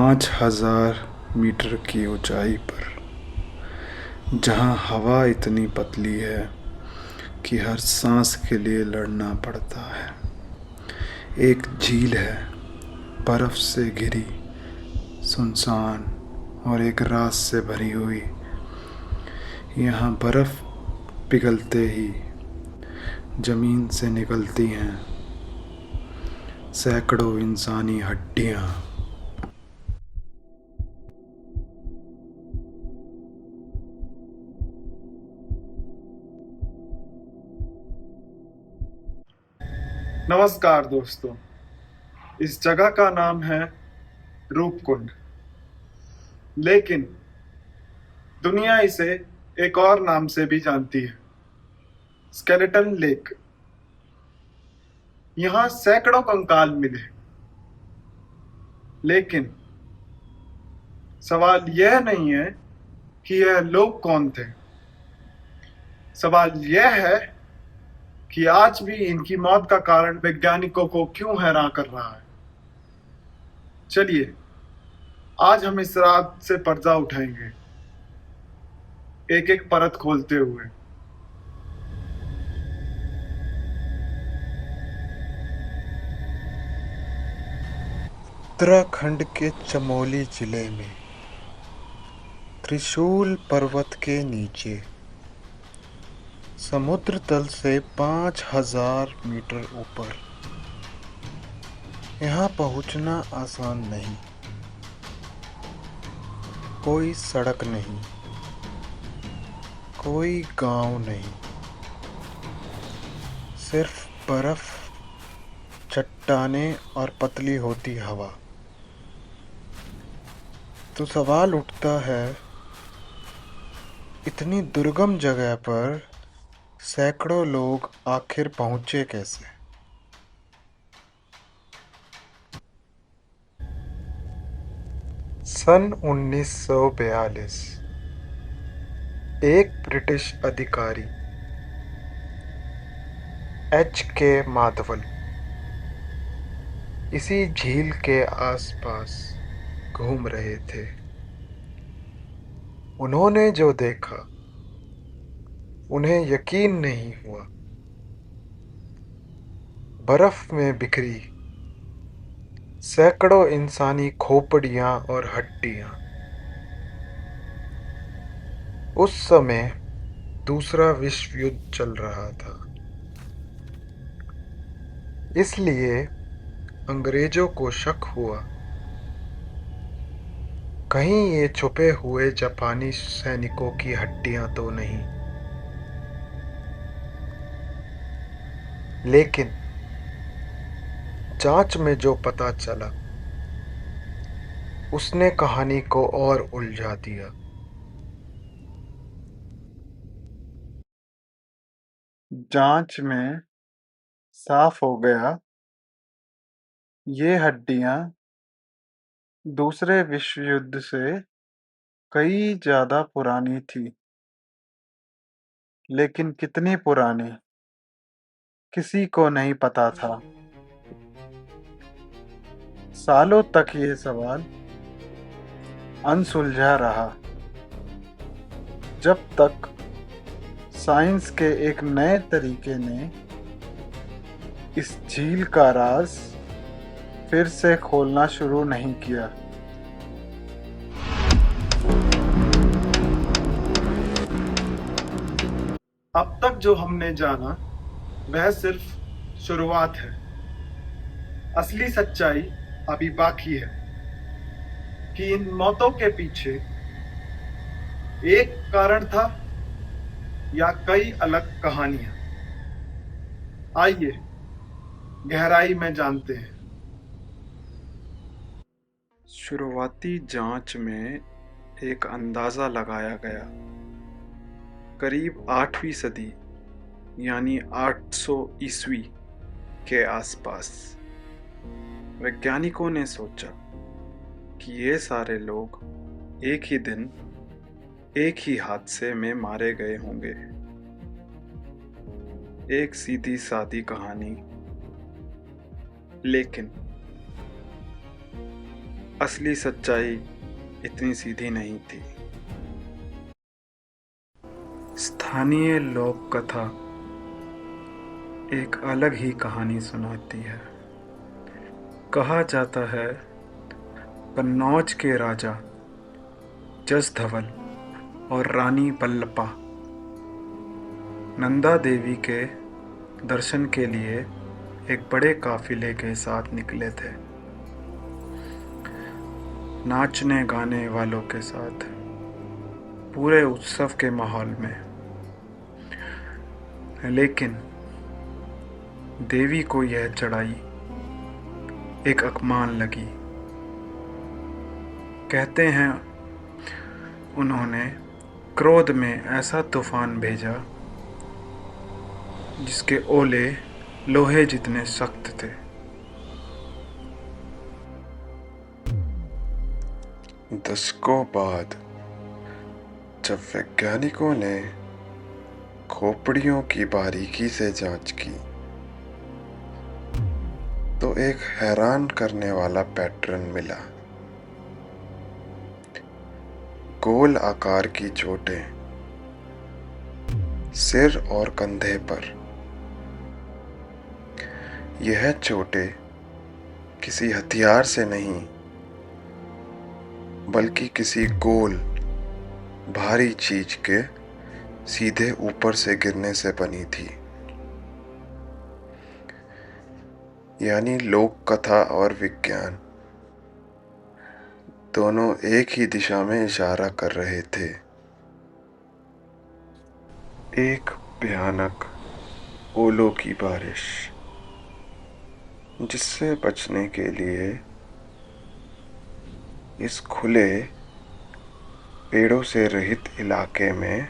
5,000 metre की ऊंचाई पर, जहां हवा इतनी पतली है कि हर सांस के लिए लड़ना पड़ता है, एक झील है, बर्फ से घिरी, सुनसान और एक राज से भरी हुई। यहाँ बर्फ पिघलते ही जमीन से निकलती हैं सैकड़ों इंसानी हड्डियाँ। नमस्कार दोस्तों, इस जगह का नाम है रूपकुंड, लेकिन दुनिया इसे एक और नाम से भी जानती है, स्केलेटन लेक। यहाँ सैकड़ों कंकाल मिले, लेकिन सवाल यह नहीं है कि यह लोग कौन थे। सवाल यह है कि आज भी इनकी मौत का कारण वैज्ञानिकों को क्यों हैरान कर रहा है। चलिए, आज हम इस रात से पर्दा उठाएंगे, एक एक परत खोलते हुए। उत्तराखंड के चमोली जिले में त्रिशूल पर्वत के नीचे समुद्र तल से 5,000 मीटर ऊपर, यहाँ पहुंचना आसान नहीं। कोई सड़क नहीं, कोई गांव नहीं, सिर्फ बर्फ, चट्टानें और पतली होती हवा। तो सवाल उठता है, इतनी दुर्गम जगह पर सैकड़ों लोग आखिर पहुंचे कैसे? सन 1942 एक ब्रिटिश अधिकारी H.K. माधवल इसी झील के आसपास घूम रहे थे। उन्होंने जो देखा, उन्हें यकीन नहीं हुआ। बर्फ में बिखरी सैकड़ों इंसानी खोपड़ियां और हड्डियां। उस समय दूसरा विश्व युद्ध चल रहा था, इसलिए अंग्रेजों को शक हुआ, कहीं ये छुपे हुए जापानी सैनिकों की हड्डियां तो नहीं। लेकिन जांच में जो पता चला, उसने कहानी को और उलझा दिया। जांच में साफ हो गया, ये हड्डियां दूसरे विश्व युद्ध से कई ज्यादा पुरानी थी। लेकिन कितनी पुरानी, किसी को नहीं पता था। सालों तक ये सवाल अनसुलझा रहा, जब तक साइंस के एक नए तरीके ने इस झील का राज फिर से खोलना शुरू नहीं किया। अब तक जो हमने जाना, वह सिर्फ शुरुआत है। असली सच्चाई अभी बाकी है कि इन मौतों के पीछे एक कारण था या कई अलग कहानियां। आइए गहराई में जानते हैं। शुरुआती जांच में एक अंदाजा लगाया गया, करीब 8वीं सदी यानी 800 ईस्वी के आसपास वैज्ञानिकों ने सोचा कि ये सारे लोग एक ही दिन एक ही हादसे में मारे गए होंगे। एक सीधी सादी कहानी, लेकिन असली सच्चाई इतनी सीधी नहीं थी। स्थानीय लोक कथा एक अलग ही कहानी सुनाती है। कहा जाता है कन्नौज के राजा जसधवल और रानी बल्लपा नंदा देवी के दर्शन के लिए एक बड़े काफिले के साथ निकले थे, नाचने गाने वालों के साथ, पूरे उत्सव के माहौल में। लेकिन देवी को यह चढ़ाई एक अपमान लगी। कहते हैं उन्होंने क्रोध में ऐसा तूफान भेजा जिसके ओले लोहे जितने सख्त थे। दशकों बाद जब वैज्ञानिकों ने खोपड़ियों की बारीकी से जांच की तो एक हैरान करने वाला पैटर्न मिला। गोल आकार की चोटें सिर और कंधे पर। यह चोटें किसी हथियार से नहीं बल्कि किसी गोल भारी चीज के सीधे ऊपर से गिरने से बनी थी। यानी लोक कथा और विज्ञान दोनों एक ही दिशा में इशारा कर रहे थे। एक भयानक ओलों की बारिश, जिससे बचने के लिए इस खुले पेड़ों से रहित इलाके में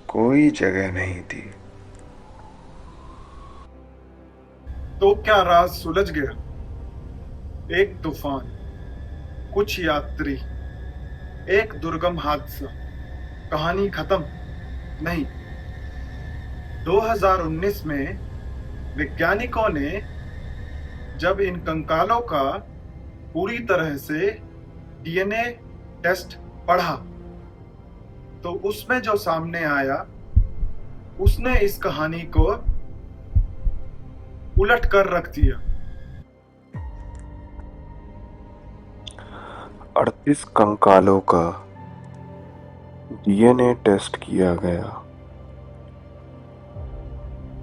कोई जगह नहीं थी। तो क्या राज सुलझ गया? एक तूफान, कुछ यात्री, एक दुर्गम हादसा, कहानी खत्म? नहीं। 2019 में वैज्ञानिकों ने जब इन कंकालों का पूरी तरह से डीएनए टेस्ट पढ़ा तो उसमें जो सामने आया उसने इस कहानी को उलट कर रख दिया। 38 कंकालों का डीएनए टेस्ट किया गया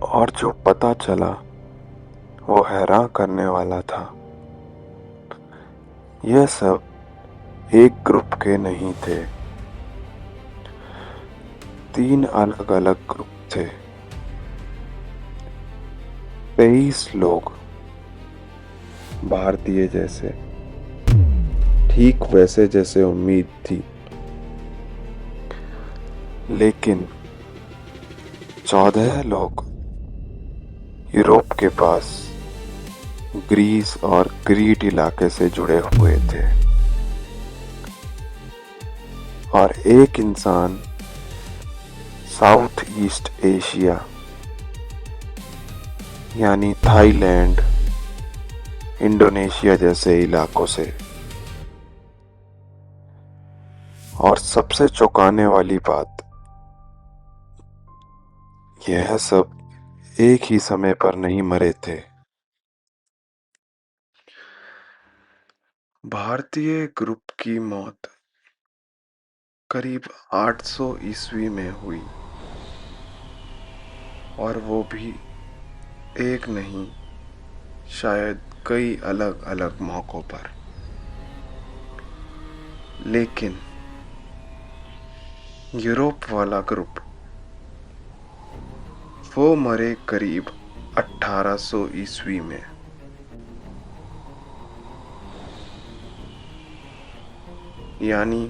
और जो पता चला वो हैरान करने वाला था। यह सब एक ग्रुप के नहीं थे, 3 अलग अलग ग्रुप थे। 23 लोग भारतीय जैसे, ठीक वैसे जैसे उम्मीद थी। लेकिन 14 लोग यूरोप के पास ग्रीस और क्रीट इलाके से जुड़े हुए थे और एक इंसान साउथ ईस्ट एशिया यानी थाईलैंड, इंडोनेशिया जैसे इलाकों से। और सबसे चौंकाने वाली बात, यह सब एक ही समय पर नहीं मरे थे। भारतीय ग्रुप की मौत करीब 800 ईस्वी में हुई और वो भी एक नहीं, शायद कई अलग अलग मौकों पर। लेकिन यूरोप वाला ग्रुप वो मरे करीब 1800 ईस्वी में। यानी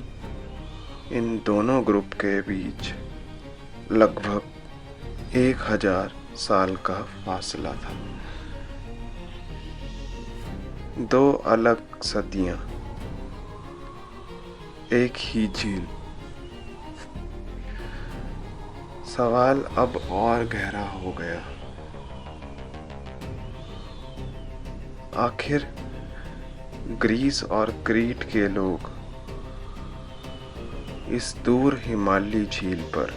इन दोनों ग्रुप के बीच लगभग 1000 साल का फासला था। 2 अलग सदियां, एक ही झील। सवाल अब और गहरा हो गया। आखिर ग्रीस और क्रीट के लोग इस दूर हिमालयी झील पर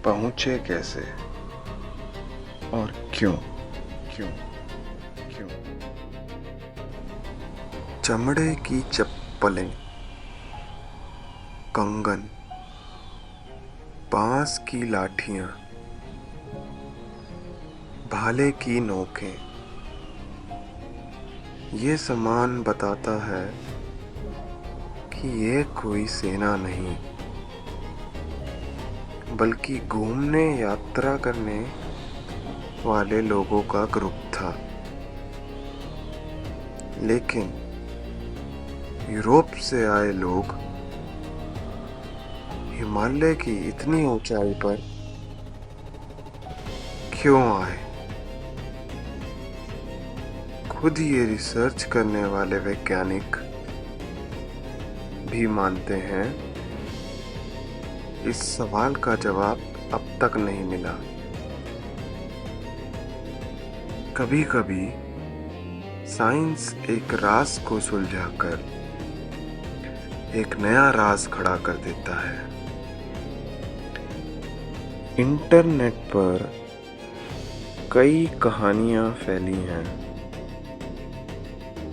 पहुंचे कैसे और क्यों क्यों क्यों? चमड़े की चप्पलें, कंगन, बांस की लाठियां, भाले की नोकें, ये सामान बताता है कि ये कोई सेना नहीं, बल्कि घूमने यात्रा करने वाले लोगों का ग्रुप था। लेकिन यूरोप से आए लोग हिमालय की इतनी ऊंचाई पर क्यों आए? खुद ये रिसर्च करने वाले वैज्ञानिक भी मानते हैं इस सवाल का जवाब अब तक नहीं मिला। कभी कभी साइंस एक राज को सुलझाकर एक नया राज खड़ा कर देता है। इंटरनेट पर कई कहानियां फैली हैं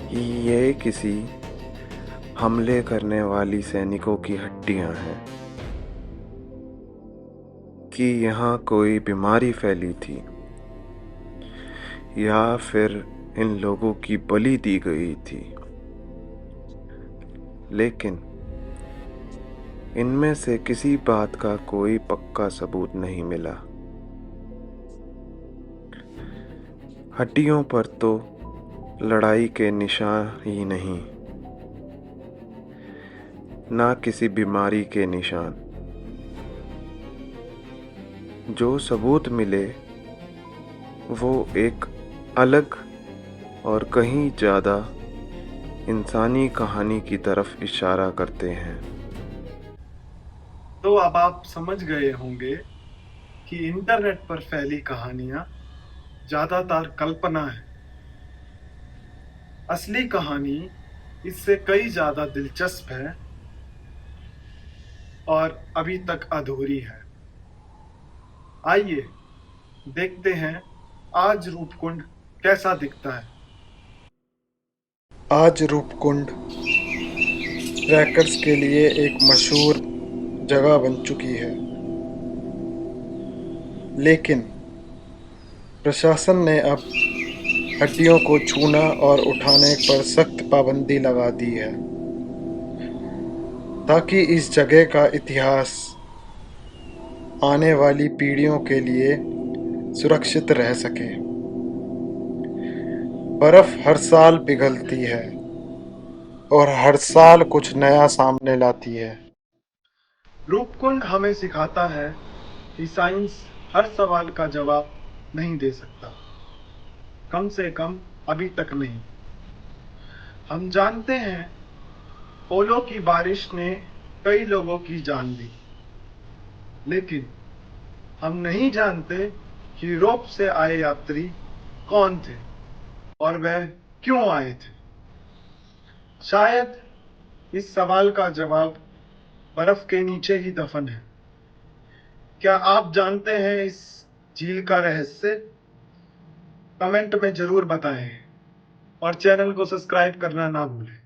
कि ये किसी हमले करने वाली सैनिकों की हड्डियां हैं, कि यहाँ कोई बीमारी फैली थी, या फिर इन लोगों की बलि दी गई थी। लेकिन इनमें से किसी बात का कोई पक्का सबूत नहीं मिला। हड्डियों पर तो लड़ाई के निशान ही नहीं, ना किसी बीमारी के निशान। जो सबूत मिले वो एक अलग और कहीं ज़्यादा इंसानी कहानी की तरफ इशारा करते हैं। तो अब आप समझ गए होंगे कि इंटरनेट पर फैली कहानियां ज्यादातर कल्पना है। असली कहानी इससे कई ज्यादा दिलचस्प है और अभी तक अधूरी है। आइए देखते हैं आज रूपकुंड कैसा दिखता है। आज रूपकुंड ट्रैकर्स के लिए एक मशहूर जगह बन चुकी है, लेकिन प्रशासन ने अब हड्डियों को छूना और उठाने पर सख्त पाबंदी लगा दी है, ताकि इस जगह का इतिहास आने वाली पीढ़ियों के लिए सुरक्षित रह सके। बर्फ हर साल पिघलती है और हर साल कुछ नया सामने लाती है। रूपकुंड हमें सिखाता है कि साइंस हर सवाल का जवाब नहीं दे सकता, कम से कम अभी तक नहीं। हम जानते हैं ओलों की बारिश ने कई लोगों की जान ली, लेकिन हम नहीं जानते कि यूरोप से आए यात्री कौन थे और वह क्यों आए थे। शायद इस सवाल का जवाब बर्फ के नीचे ही दफन है। क्या आप जानते हैं इस झील का रहस्य? कमेंट में जरूर बताएं और चैनल को सब्सक्राइब करना ना भूलें।